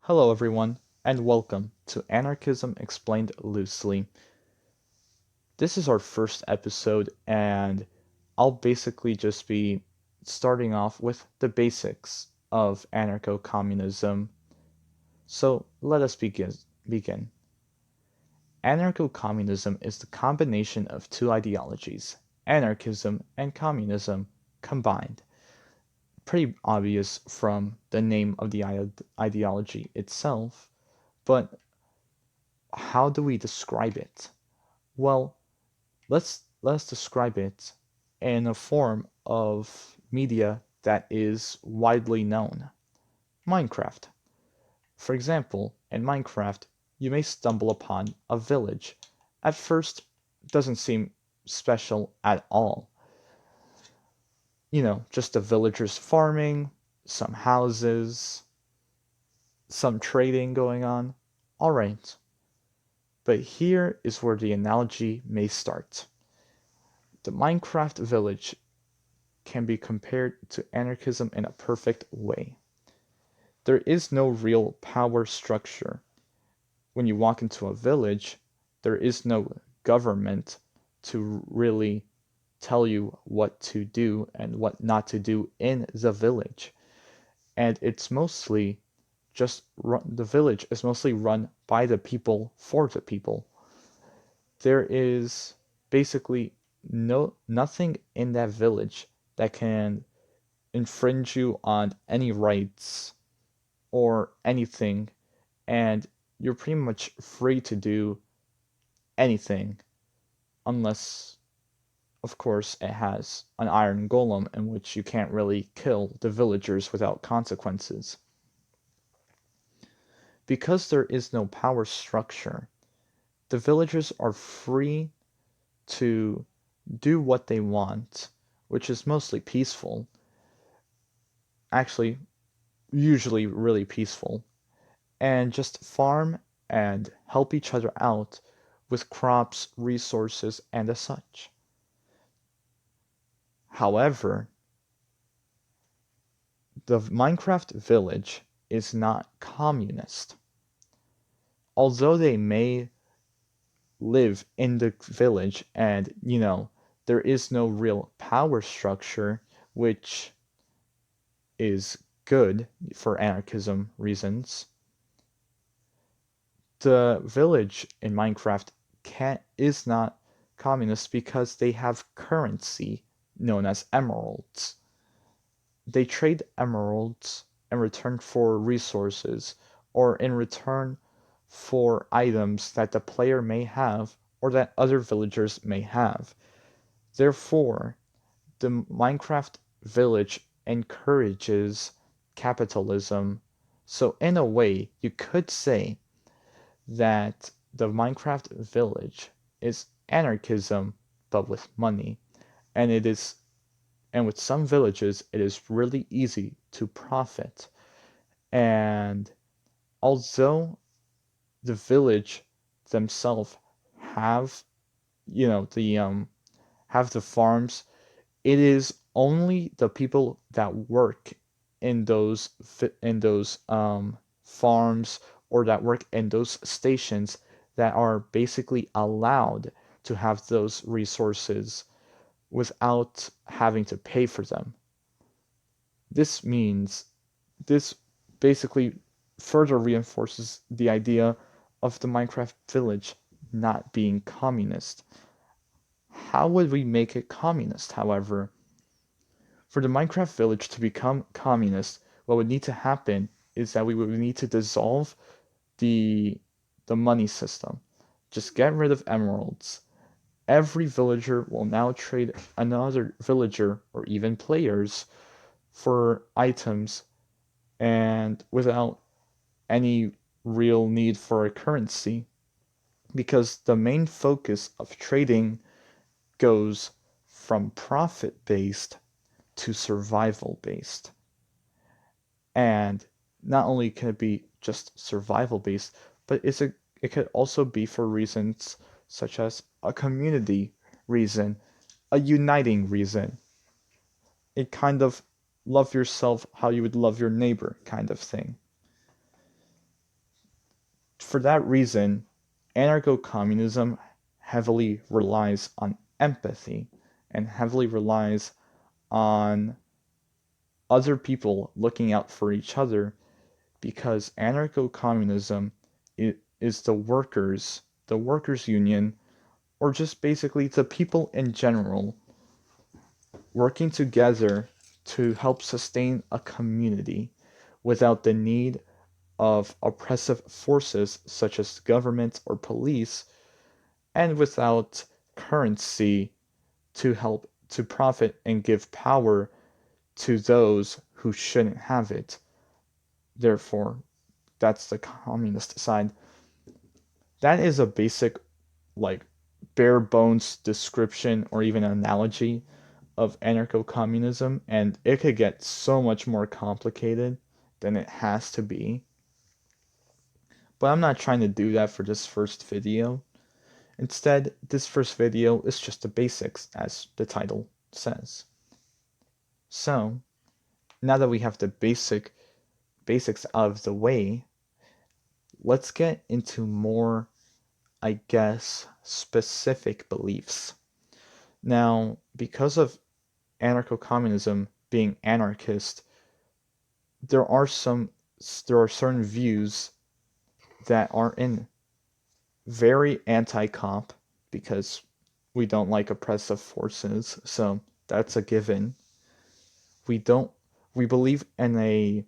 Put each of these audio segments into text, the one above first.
Hello, everyone, and welcome to Anarchism Explained Loosely. This is our first episode, and I'll basically just be starting off with the basics of anarcho communism. So let us begin. Anarcho communism is the combination of two ideologies, anarchism and communism, combined. Pretty obvious from the name of the ideology itself, but how do we describe it? Well, let's describe it in a form of media that is widely known. Minecraft. For example, in Minecraft, you may stumble upon a village. At first, it doesn't seem special at all. Just the villagers farming, some houses, some trading going on. All right. But here is where the analogy may start. The Minecraft village can be compared to anarchism in a perfect way. There is no real power structure. When you walk into a village, there is no government to really tell you what to do and what not to do in the village. And it's mostly the village is mostly run by the people for the people. There is basically nothing in that village that can infringe you on any rights or anything, and you're pretty much free to do anything unless, of course, it has an iron golem in which you can't really kill the villagers without consequences. Because there is no power structure, the villagers are free to do what they want, which is mostly peaceful. Actually, usually really peaceful. And just farm and help each other out with crops, resources, and as such. However, the Minecraft village is not communist. Although they may live in the village and, there is no real power structure, which is good for anarchism reasons. The village in Minecraft is not communist because they have currency known as emeralds. They trade emeralds in return for resources or in return for items that the player may have or that other villagers may have. Therefore, the Minecraft village encourages capitalism. So in a way, you could say that the Minecraft village is anarchism but with money. And with some villages it is really easy to profit. And although the village themselves have have the farms, it is only the people that work in those farms or that work in those stations that are basically allowed to have those resources without having to pay for them. This means this basically further reinforces the idea of the Minecraft village not being communist. How would we make it communist, however? For the Minecraft village to become communist, what would need to happen is that we would need to dissolve the money system. Just get rid of emeralds. Every villager will now trade another villager or even players for items and without any real need for a currency, because the main focus of trading goes from profit based to survival based. And not only can it be just survival based, but it could also be for reasons such as a community reason, a uniting reason. It kind of love yourself how you would love your neighbor kind of thing. for that reason, anarcho-communism heavily relies on empathy and heavily relies on other people looking out for each other, because anarcho-communism is the workers union, or just basically the people in general working together to help sustain a community without the need of oppressive forces such as government or police, and without currency to help to profit and give power to those who shouldn't have it. Therefore, that's the communist side. That is a basic, like, bare bones description or even analogy of anarcho communism, and it could get so much more complicated than it has to be. But I'm not trying to do that for this first video. Instead, this first video is just the basics, as the title says. So, now that we have the basics out of the way, let's get into more, I guess, specific beliefs. Now, because of anarcho-communism being anarchist, there are certain views that are in very anti-cop, because we don't like oppressive forces, so that's a given. We don't we believe in a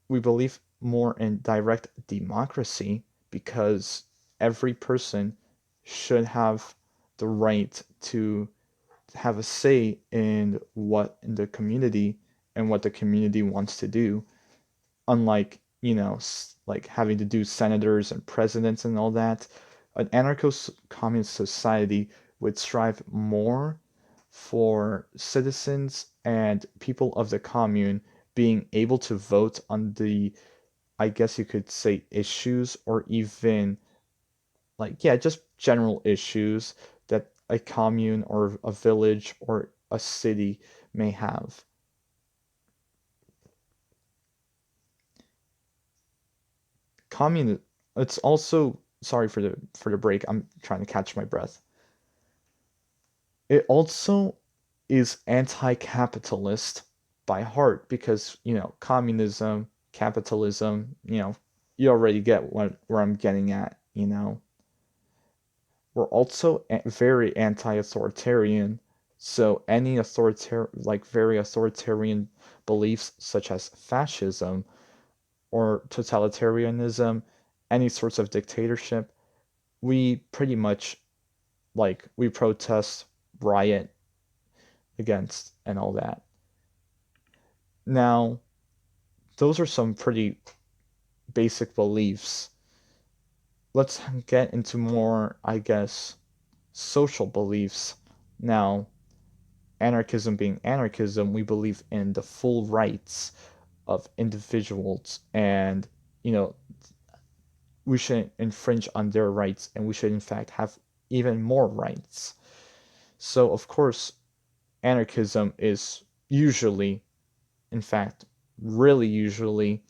we believe more in direct democracy, because every person should have the right to have a say in what in the community and what the community wants to do, unlike, like having to do senators and presidents and all that. An anarcho-communist society would strive more for citizens and people of the commune being able to vote on the, I guess you could say, issues, or even, like, yeah, just general issues that a commune or a village or a city may have. Commune it's also, sorry for the break, I'm trying to catch my breath. It also is anti-capitalist by heart, because, communism, capitalism, you already get where I'm getting at. We're also very anti-authoritarian, so any very authoritarian beliefs such as fascism or totalitarianism, any sorts of dictatorship, we pretty much, like, we protest, riot against, and all that. Now, those are some pretty basic beliefs. Let's get into more, I guess, social beliefs. Now, anarchism being anarchism, we believe in the full rights of individuals, and, you know, we shouldn't infringe on their rights, and we should, in fact, have even more rights. So, of course, anarchism is usually, in fact, really usually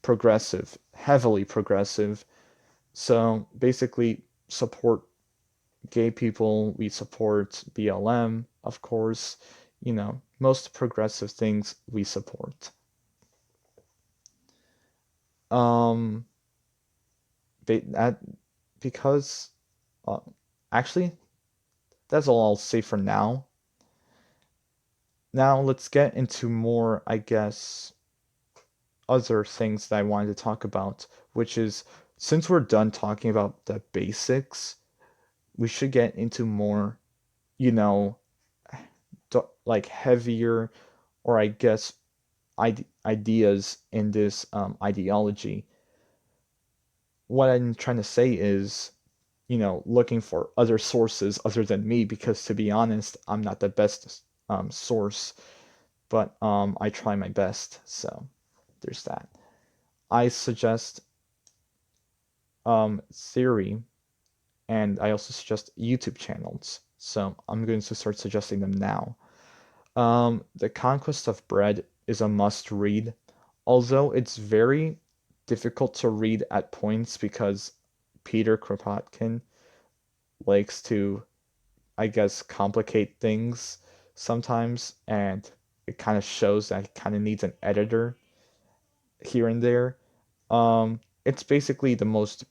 progressive, heavily progressive. So basically, support gay people, we support BLM, of course, most progressive things we support. Um, that because uh, actually, that's all I'll say for now. Now let's get into more, I guess, other things that I wanted to talk about, which is, since we're done talking about the basics, we should get into more, you know, like heavier, or I guess ideas in this ideology. What I'm trying to say is, looking for other sources other than me, because to be honest, I'm not the best source, but I try my best. So there's that. I suggest theory, and I also suggest YouTube channels. So I'm going to start suggesting them now. The Conquest of Bread is a must read, although it's very difficult to read at points, because Peter Kropotkin likes to, I guess, complicate things sometimes, and it kind of shows that he kind of needs an editor here and there. It's basically the most,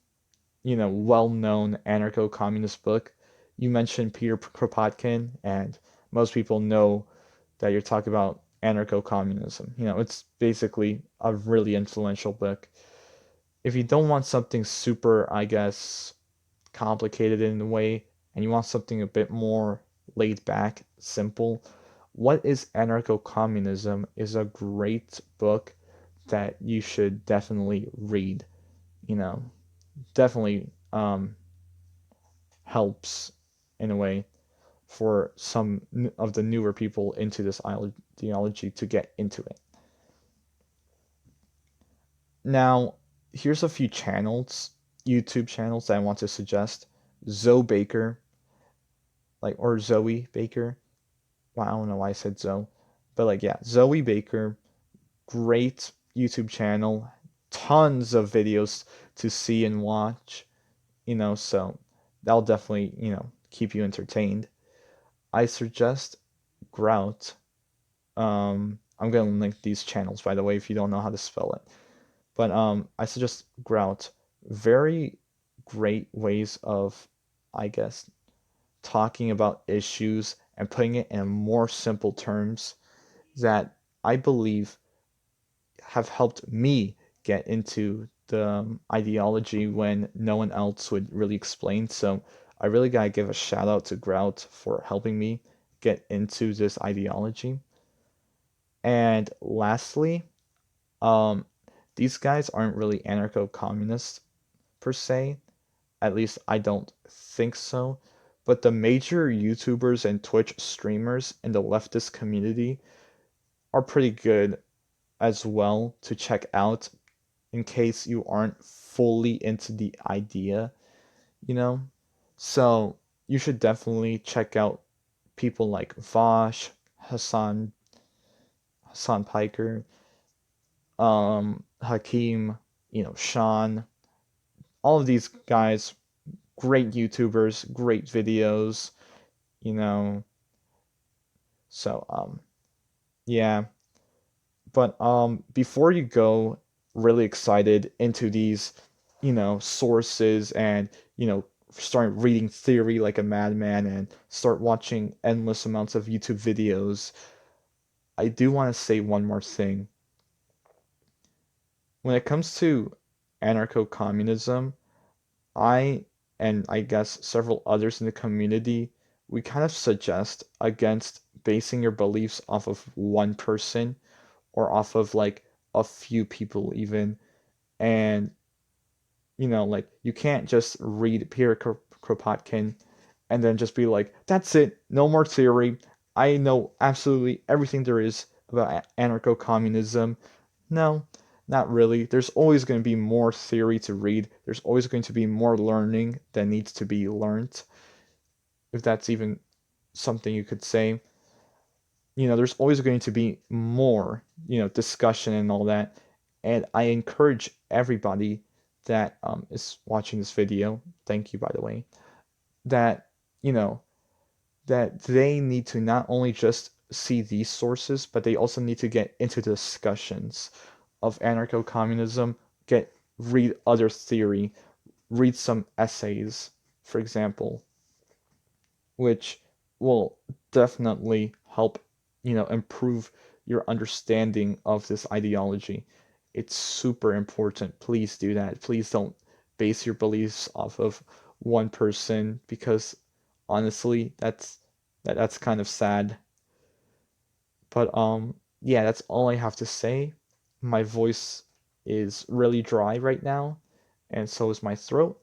well-known anarcho-communist book. You mentioned Peter Kropotkin, and most people know that you're talking about anarcho-communism. It's basically a really influential book. If you don't want something super, I guess, complicated in a way, and you want something a bit more laid back, simple, What is Anarcho Communism is a great book that you should definitely read. You know, definitely helps in a way for some of the newer people into this ideology to get into it. Now, here's a few channels, YouTube channels that I want to suggest. Zoe Baker, or Zoe Baker. Well, I don't know why I said Zoe, but yeah, Zoe Baker, great YouTube channel, tons of videos to see and watch, so that'll definitely, keep you entertained. I suggest Grout. I'm gonna link these channels, by the way, if you don't know how to spell it. But I suggest Grout. Very great ways of, I guess, talking about issues and putting it in more simple terms that I believe have helped me get into the ideology when no one else would really explain. So I really gotta give a shout out to Grout for helping me get into this ideology. And lastly, um, these guys aren't really anarcho-communists per se. At least I don't think so. But the major YouTubers and Twitch streamers in the leftist community are pretty good as well to check out in case you aren't fully into the idea, you know? So you should definitely check out people like Vosh, Hassan Piker, Hakeem, Sean. All of these guys, great YouTubers, great videos, you know. So yeah. But before you go really excited into these, sources and, start reading theory like a madman and start watching endless amounts of YouTube videos, I do want to say one more thing. When it comes to anarcho-communism, I and I guess several others in the community, we kind of suggest against basing your beliefs off of one person or off of like a few people even. And you can't just read Peter Kropotkin and then just be like, that's it, no more theory. I know absolutely everything there is about anarcho-communism. No, not really. There's always going to be more theory to read. There's always going to be more learning that needs to be learned, if that's even something you could say. There's always going to be more, discussion and all that. And I encourage everybody that is watching this video, thank you, by the way, that, you know, that they need to not only just see these sources, but they also need to get into the discussions of anarcho-communism, read other theory, read some essays, for example, which will definitely help, improve your understanding of this ideology. It's super important. Please do that. Please don't base your beliefs off of one person because honestly, that's kind of sad. But yeah, that's all I have to say. My voice is really dry right now, and so is my throat.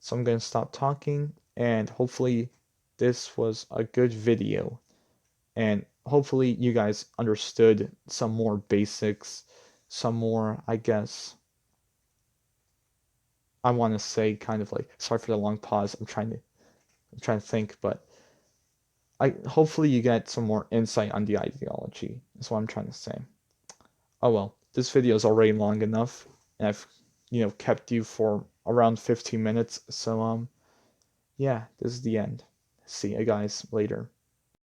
So I'm going to stop talking, and hopefully this was a good video. And hopefully you guys understood some more basics, some more, I guess, I want to say kind of like, sorry for the long pause. I'm trying to think, but I hopefully you get some more insight on the ideology. Is what I'm trying to say. Oh well, this video is already long enough, and I've kept you for around 15 minutes. So yeah, this is the end. See you guys later.